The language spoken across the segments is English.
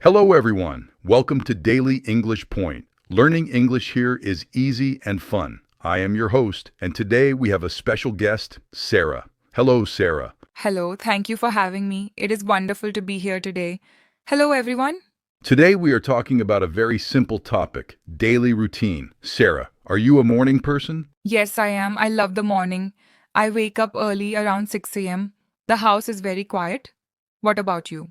Hello, everyone. Welcome to Daily English Point. Learning English here is easy and fun. I am your host, and today we have a special guest, Sarah. Hello, Sarah. Hello, thank you for having me. It is wonderful to be here today. Hello, everyone. Today we are talking about a very simple topic, daily routine. Sarah, are you a morning person? Yes, I am. I love the morning. I wake up early around 6 a.m. The house is very quiet. What about you?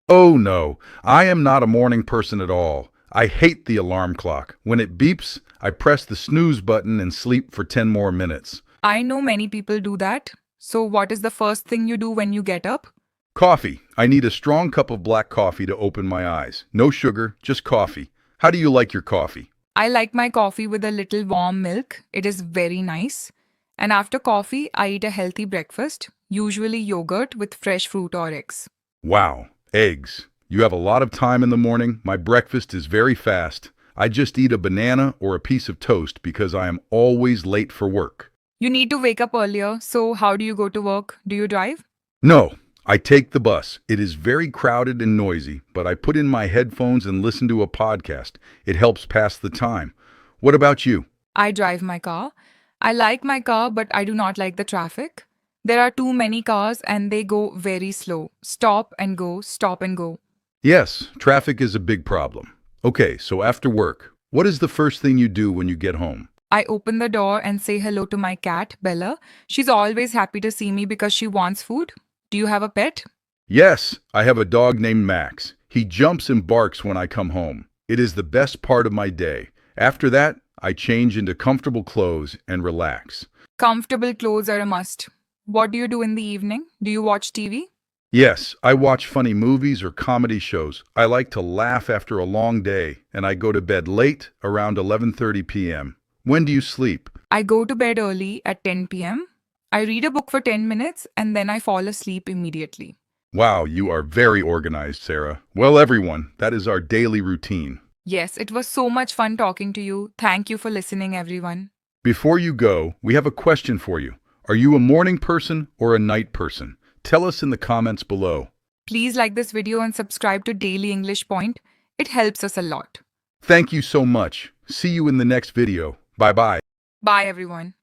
Oh no, I am not a morning person at all. I hate the alarm clock. When it beeps, I press the snooze button and sleep for 10 more minutes. I know many people do that. So, what is the first thing you do when you get up? Coffee. I need a strong cup of black coffee to open my eyes. No sugar, just coffee. How do you like your coffee? I like my coffee with a little warm milk. It is very nice. And after coffee, I eat a healthy breakfast, usually yogurt with fresh fruit or eggs. Wow, eggs. You have a lot of time in the morning. My breakfast is very fast. I just eat a banana or a piece of toast because I am always late for work. You need to wake up earlier. So, how do you go to work? Do you drive? No, I take the bus. It is very crowded and noisy, but I put in my headphones and listen to a podcast. It helps pass the time. What about you? I drive my car. I like my car, but I do not like the traffic. There are too many cars and they go very slow. Stop and go, stop and go. Yes, traffic is a big problem. Okay, so after work, what is the first thing you do when you get home? I open the door and say hello to my cat, Bella. She's always happy to see me because she wants food. Do you have a pet? Yes, I have a dog named Max. He jumps and barks when I come home. It is the best part of my day. After that, I change into comfortable clothes and relax. Comfortable clothes are a must. What do you do in the evening? Do you watch TV? Yes, I watch funny movies or comedy shows. I like to laugh after a long day, and I go to bed late, around 11:30 p.m. When do you sleep? I go to bed early at 10 p.m. I read a book for 10 minutes and then I fall asleep immediately. Wow, you are very organized, Sarah. Well, everyone, that is our daily routine. Yes, it was so much fun talking to you. Thank you for listening, everyone. Before you go, we have a question for you. Are you a morning person or a night person? Tell us in the comments below. Please like this video and subscribe to Daily English Point. It helps us a lot. Thank you so much. See you in the next video. Bye-bye. Bye, everyone.